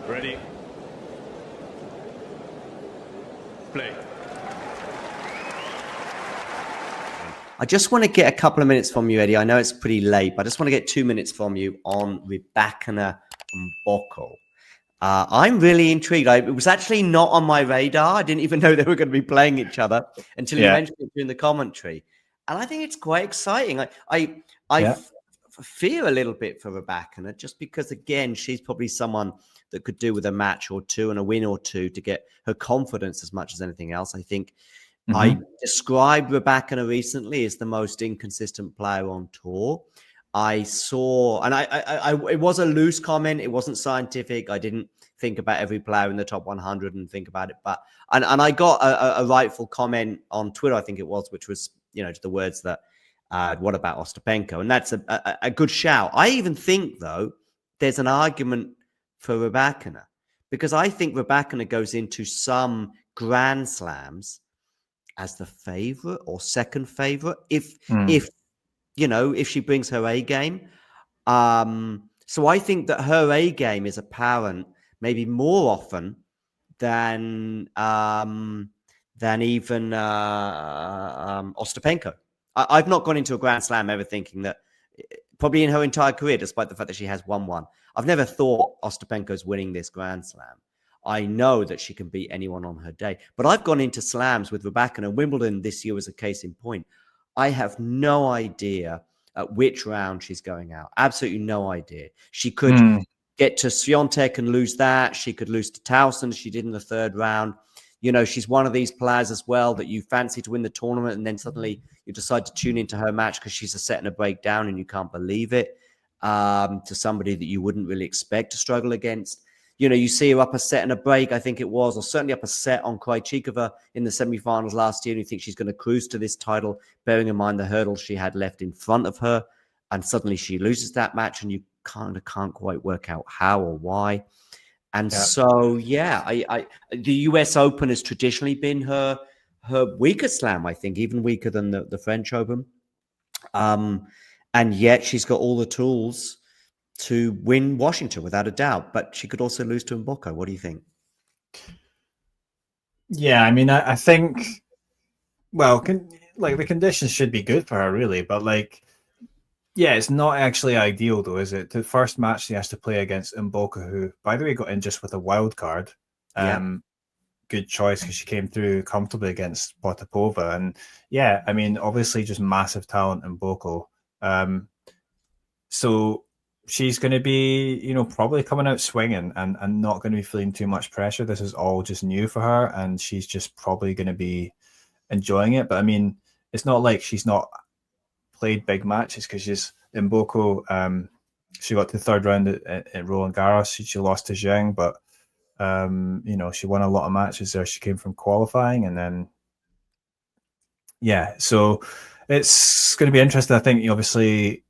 Ready. Play. I just want to get a couple of minutes from you, Eddie. I know it's pretty late, but I just want to get 2 minutes from you on Rybakina and Mboko. I'm really intrigued. It was actually not on my radar. I didn't even know they were going to be playing each other until you mentioned it during the commentary. And I think it's quite exciting. I fear a little bit for Rybakina just because, again, she's probably someone that could do with a match or two and a win or two to get her confidence as much as anything else. I think I described Rybakina recently as the most inconsistent player on tour. I saw, and it was a loose comment. It wasn't scientific. I didn't think about every player in the top 100 and think about it. But and I got a rightful comment on Twitter, I think it was, which was, just the words that, what about Ostapenko? And that's a good shout. I even think, though, there's an argument for Rybakina because I think Rybakina goes into some Grand Slams as the favorite or second favorite if she brings her A game. So I think that her A game is apparent maybe more often than even Ostapenko. I've not gone into a Grand Slam ever thinking that, probably in her entire career, despite the fact that she has won one, I've never thought Ostapenko's winning this Grand Slam. I know that she can beat anyone on her day. But I've gone into slams with Rybakina, and Wimbledon this year was a case in point. I have no idea at which round she's going out. Absolutely no idea. She could get to Swiatek and lose that. She could lose to Towson as she did in the third round. She's one of these players as well that you fancy to win the tournament, and then suddenly you decide to tune into her match because she's a set and a break down and you can't believe it, to somebody that you wouldn't really expect to struggle against. You see her up a set and a break, I think it was, or certainly up a set on Krejcikova in the semifinals last year, and you think she's going to cruise to this title, bearing in mind the hurdles she had left in front of her, and suddenly she loses that match, and you kind of can't quite work out how or why. And so, the US Open has traditionally been her weaker slam, I think, even weaker than the French Open. And yet she's got all the tools to win Washington without a doubt, but she could also lose to Mboko. What do you think? Yeah, I mean, I think, well, the conditions should be good for her, really, but it's not actually ideal, though, is it? The first match she has to play against Mboko, who, by the way, got in just with a wild card. Good choice because she came through comfortably against Potapova, and I mean, obviously, just massive talent in Mboko. So she's going to be, probably coming out swinging and not going to be feeling too much pressure. This is all just new for her, and she's just probably going to be enjoying it. But I mean, it's not like she's not played big matches because she's in Mboko. She got to the third round at Roland Garros. She lost to Zheng, but she won a lot of matches there. She came from qualifying, and then so it's going to be interesting. I think obviously.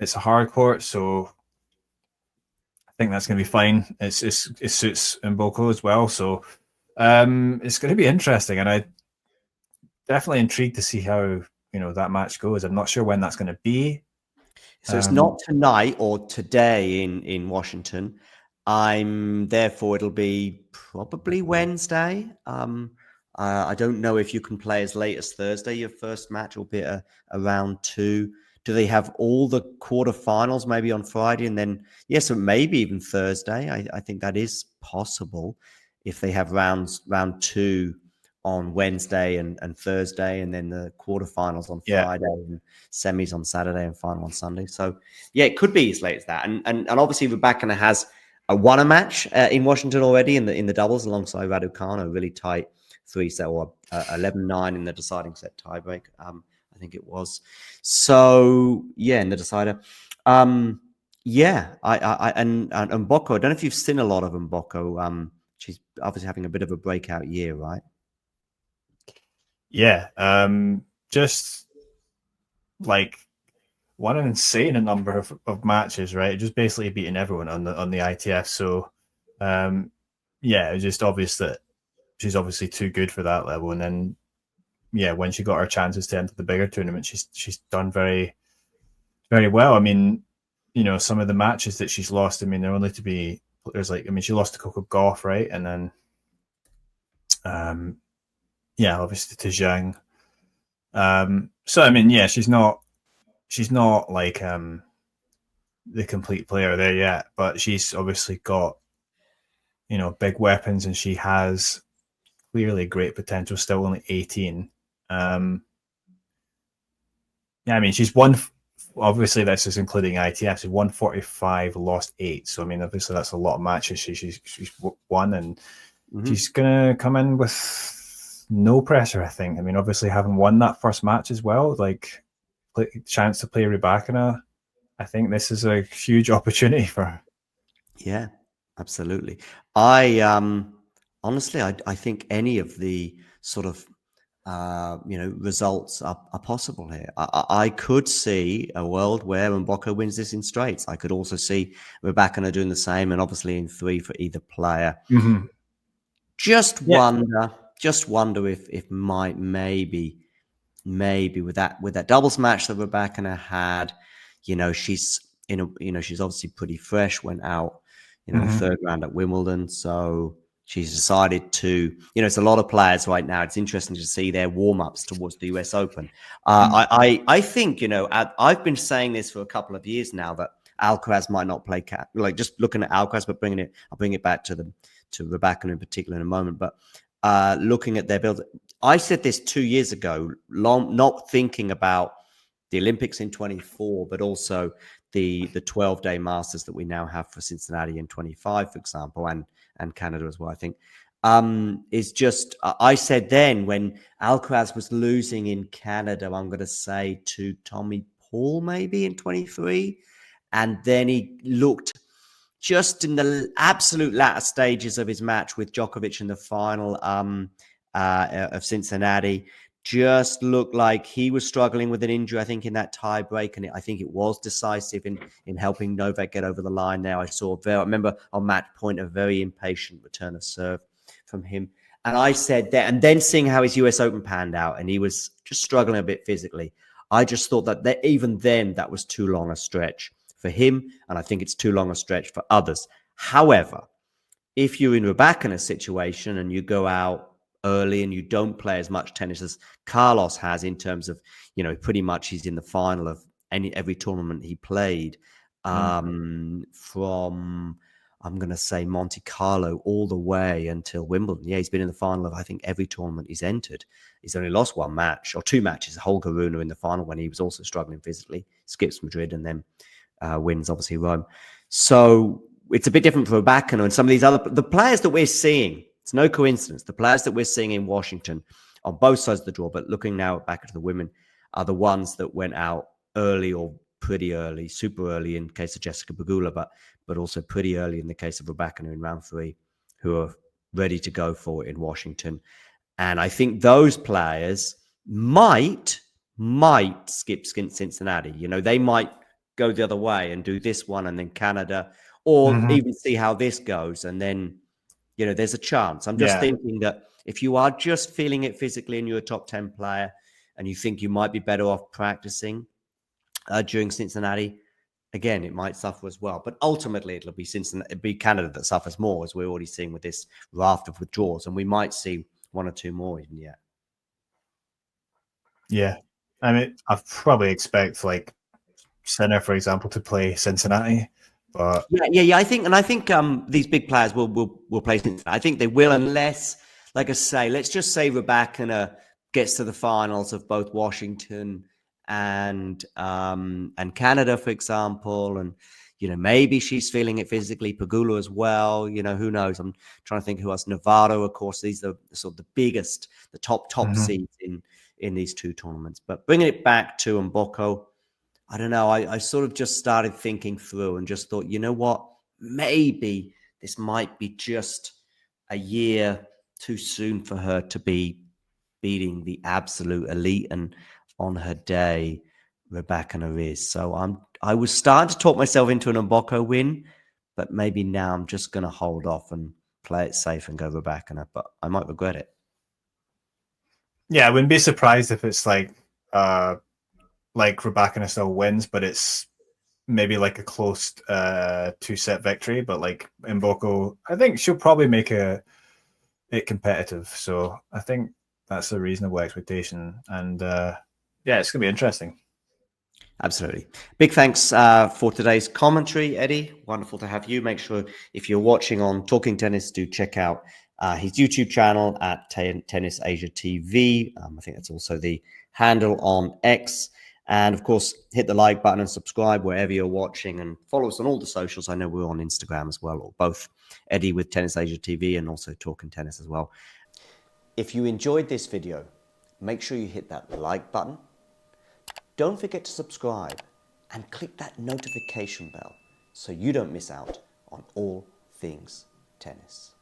It's a hard court, so I think that's going to be fine. It suits Mboko as well, so it's going to be interesting, and I definitely intrigued to see how that match goes. I'm not sure when that's going to be. So it's not tonight or today in Washington. Therefore it'll be probably Wednesday. I don't know if you can play as late as Thursday. Your first match will be around 2. Do they have all the quarterfinals maybe on Friday and then, so maybe even Thursday? I think that is possible if they have round 2 on Wednesday and Thursday, and then the quarterfinals on Friday and semis on Saturday and final on Sunday. So, it could be as late as that. And obviously, Rybakina has won a match in Washington already in the doubles alongside Raducanu, a really tight 3-set or 11-9 in the deciding set tiebreak. I think it was. So in the decider. And Mboko, I don't know if you've seen a lot of Mboko. She's obviously having a bit of a breakout year, right? Just won an insane number of matches, right? Just basically beating everyone on the ITF. So it was just obvious that she's obviously too good for that level. And then when she got her chances to enter the bigger tournament, she's done very, very well. I mean, some of the matches that she's lost, I mean, they're only to be there's like, I mean, she lost to Coco Gauff, right? And then, yeah, obviously to Zhang. So I mean, yeah, she's not like the complete player there yet, but she's obviously got, you know, big weapons, and she has clearly great potential. Still only 18. Yeah, I mean, she's won. Obviously, this is including ITF. She's won 45, lost 8. So I mean, obviously, that's a lot of matches she's won, and she's gonna come in with no pressure. I think. I mean, obviously, having won that first match as well, like chance to play Rybakina. I think this is a huge opportunity for her. Yeah, absolutely. I honestly, I think any of the sort of results are possible here. I could see a world where Mboko wins this in straights. I could also see Rybakina doing the same, and obviously in 3 for either player. Just wonder if maybe with that doubles match that Rybakina had, she's she's obviously pretty fresh. Went out, third round at Wimbledon, so she's decided to, it's a lot of players right now. It's interesting to see their warm-ups towards the US Open. I think, I've been saying this for a couple of years now that Alcaraz might not play just looking at Alcaraz, but I'll bring it back to Rybakina in particular in a moment. But looking at their build, I said this 2 years ago, not thinking about the Olympics in 24, but also the 12-day Masters that we now have for Cincinnati in 25, for example, and Canada as well, I think, is just, I said then when Alcaraz was losing in Canada, I'm going to say to Tommy Paul maybe in 23, and then he looked just in the absolute latter stages of his match with Djokovic in the final of Cincinnati, just looked like he was struggling with an injury, I think, in that tie break. And I think it was decisive in helping Novak get over the line there. I remember on match point, a very impatient return of serve from him. And I said that, and then seeing how his US Open panned out, and he was just struggling a bit physically, I just thought that even then, that was too long a stretch for him. And I think it's too long a stretch for others. However, if you're in Rybakina's situation and you go out early and you don't play as much tennis as Carlos has, in terms of, pretty much he's in the final of every tournament he played, from, I'm going to say, Monte Carlo all the way until Wimbledon. Yeah, he's been in the final of, I think, every tournament he's entered. He's only lost 1 match or 2 matches. Holger Rune in the final when he was also struggling physically, skips Madrid and then wins, obviously, Rome. So it's a bit different for Rybakina and some of these the players that we're seeing. It's no coincidence. The players that we're seeing in Washington on both sides of the draw, but looking now back at the women, are the ones that went out early or pretty early, super early in the case of Jessica Pegula, but also pretty early in the case of Rybakina in round 3, who are ready to go for it in Washington. And I think those players might skip Cincinnati. They might go the other way and do this one and then Canada, or even see how this goes. And then, there's a chance. I'm just thinking that if you are just feeling it physically and you're a top 10 player and you think you might be better off practicing during Cincinnati, again, it might suffer as well. But ultimately, it'll be Canada that suffers more, as we're already seeing with this raft of withdrawals. And we might see 1 or 2 more even yet. Yeah. I mean, I'd probably expect like Sinner, for example, to play Cincinnati. But yeah. I think these big players will play Cincinnati. I think they will, unless, like I say, let's just say Rybakina gets to the finals of both Washington and Canada, for example, and maybe she's feeling it physically. Pegula as well. Who knows? I'm trying to think who else. Navarro, of course. These are sort of the biggest, the top seeds in these 2 tournaments. But bringing it back to Mboko, I don't know. I sort of just started thinking through and just thought, you know what? Maybe this might be just a year too soon for her to be beating the absolute elite. And on her day, Rybakina is. So I was starting to talk myself into an Mboko win, but maybe now I'm just going to hold off and play it safe and go Rybakina. But I might regret it. Yeah, I wouldn't be surprised if it's like Rybakina still wins, but it's maybe like a close 2-set victory, but like Mboko, I think she'll probably make it competitive. So I think that's a reasonable expectation. And yeah, it's going to be interesting. Absolutely. Big thanks for today's commentary, Eddie. Wonderful to have you. Make sure if you're watching on Talking Tennis, do check out his YouTube channel at Tennis Asia TV. I think that's also the handle on X. And of course, hit the like button and subscribe wherever you're watching, and follow us on all the socials. I know we're on Instagram as well, or both Eddie with Tennis Asia TV and also Talking Tennis as well. If you enjoyed this video, make sure you hit that like button. Don't forget to subscribe and click that notification bell so you don't miss out on all things tennis.